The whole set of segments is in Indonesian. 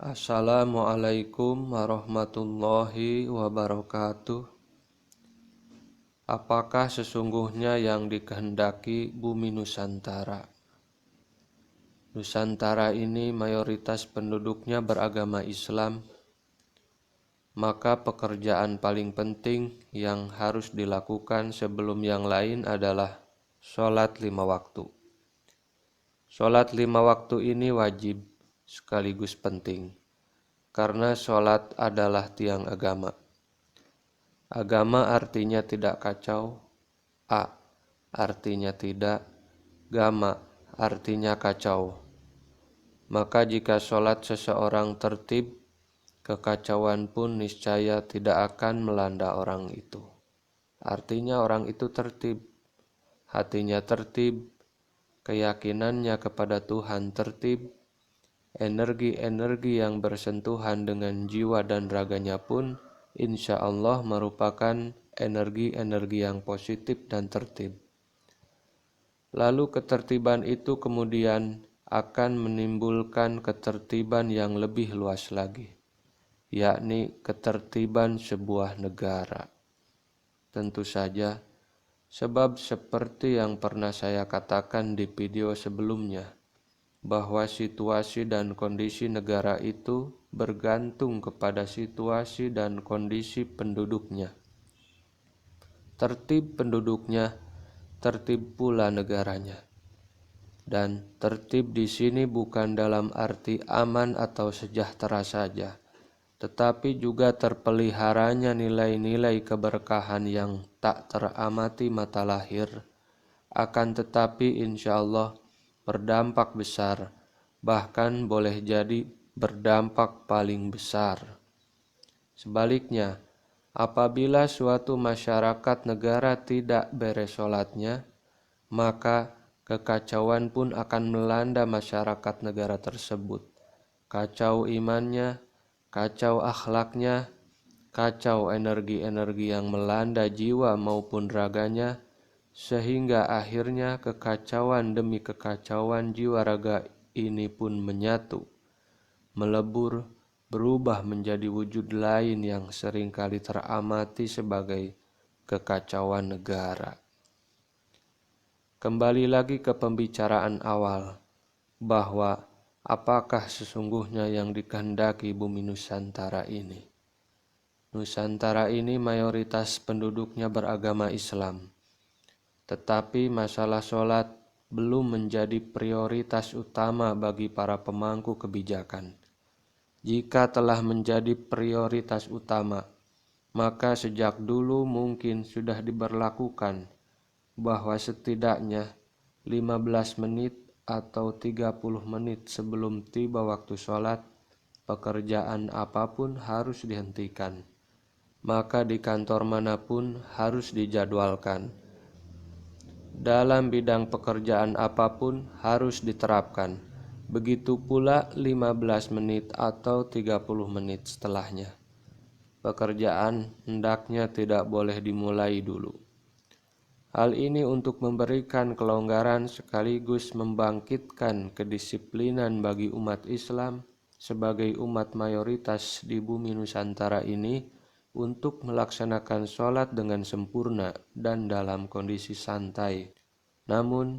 Assalamualaikum warahmatullahi wabarakatuh. Apakah sesungguhnya yang dikehendaki bumi Nusantara? Nusantara ini mayoritas penduduknya beragama Islam, maka pekerjaan paling penting yang harus dilakukan sebelum yang lain adalah sholat 5 waktu. Sholat 5 waktu ini wajib sekaligus penting, karena sholat adalah tiang agama. Agama artinya tidak kacau, artinya tidak, gama artinya kacau. Maka jika sholat seseorang tertib, kekacauan pun niscaya tidak akan melanda orang itu. Artinya orang itu tertib, hatinya tertib, keyakinannya kepada Tuhan tertib, energi-energi yang bersentuhan dengan jiwa dan raganya pun insya Allah merupakan energi-energi yang positif dan tertib. Lalu ketertiban itu kemudian akan menimbulkan ketertiban yang lebih luas lagi, yakni ketertiban sebuah negara. Tentu saja, sebab seperti yang pernah saya katakan di video sebelumnya, bahwa situasi dan kondisi negara itu bergantung kepada situasi dan kondisi penduduknya. Tertib penduduknya, tertib pula negaranya. Dan tertib di sini bukan dalam arti aman atau sejahtera saja, tetapi juga terpeliharanya nilai-nilai keberkahan yang tak teramati mata lahir, akan tetapi insya Allah berdampak besar, bahkan boleh jadi berdampak paling besar. Sebaliknya, apabila suatu masyarakat negara tidak beres sholatnya, maka kekacauan pun akan melanda masyarakat negara tersebut. Kacau imannya, kacau akhlaknya, kacau energi-energi yang melanda jiwa maupun raganya, sehingga akhirnya kekacauan demi kekacauan jiwa raga ini pun menyatu, melebur, berubah menjadi wujud lain yang seringkali teramati sebagai kekacauan negara. Kembali lagi ke pembicaraan awal, bahwa apakah sesungguhnya yang dikehendaki bumi Nusantara ini? Nusantara ini mayoritas penduduknya beragama Islam, tetapi masalah sholat belum menjadi prioritas utama bagi para pemangku kebijakan. Jika telah menjadi prioritas utama, maka sejak dulu mungkin sudah diberlakukan bahwa setidaknya 15 menit atau 30 menit sebelum tiba waktu sholat, pekerjaan apapun harus dihentikan. Maka di kantor manapun harus dijadwalkan. Dalam bidang pekerjaan apapun harus diterapkan. Begitu pula 15 menit atau 30 menit setelahnya. Pekerjaan hendaknya tidak boleh dimulai dulu. Hal ini untuk memberikan kelonggaran sekaligus membangkitkan kedisiplinan bagi umat Islam sebagai umat mayoritas di bumi Nusantara ini untuk melaksanakan sholat dengan sempurna dan dalam kondisi santai. Namun,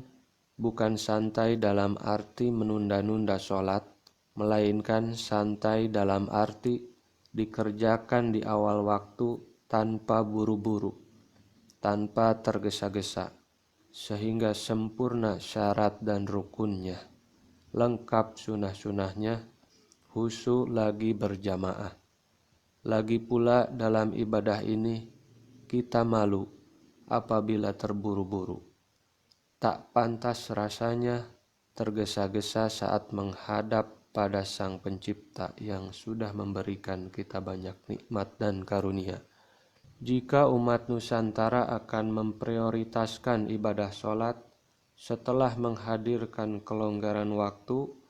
bukan santai dalam arti menunda-nunda sholat, melainkan santai dalam arti dikerjakan di awal waktu tanpa buru-buru, tanpa tergesa-gesa, sehingga sempurna syarat dan rukunnya, lengkap sunah-sunahnya, khusyuk lagi berjamaah. Lagi pula dalam ibadah ini kita malu apabila terburu-buru. Tak pantas rasanya tergesa-gesa saat menghadap pada Sang Pencipta yang sudah memberikan kita banyak nikmat dan karunia. Jika umat Nusantara akan memprioritaskan ibadah sholat setelah menghadirkan kelonggaran waktu,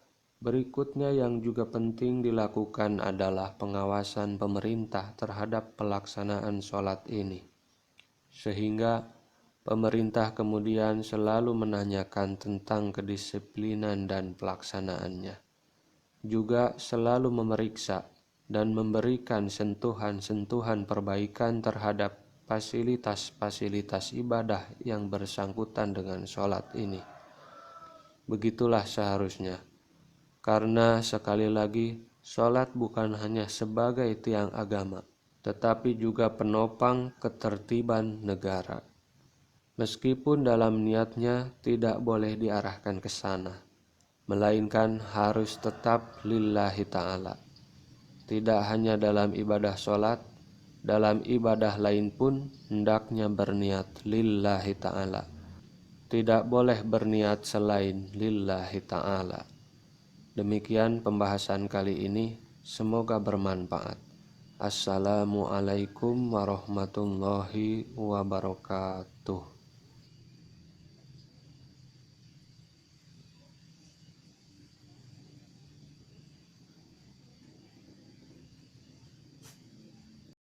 berikutnya yang juga penting dilakukan adalah pengawasan pemerintah terhadap pelaksanaan sholat ini. Sehingga pemerintah kemudian selalu menanyakan tentang kedisiplinan dan pelaksanaannya. juga selalu memeriksa dan memberikan sentuhan-sentuhan perbaikan terhadap fasilitas-fasilitas ibadah yang bersangkutan dengan sholat ini. Begitulah seharusnya, karena sekali lagi, sholat bukan hanya sebagai tiang agama, tetapi juga penopang ketertiban negara. Meskipun dalam niatnya tidak boleh diarahkan ke sana, melainkan harus tetap lillahi ta'ala. Tidak hanya dalam ibadah sholat, dalam ibadah lain pun hendaknya berniat lillahi ta'ala. Tidak boleh berniat selain lillahi ta'ala. Demikian pembahasan kali ini, semoga bermanfaat. Assalamualaikum warahmatullahi wabarakatuh.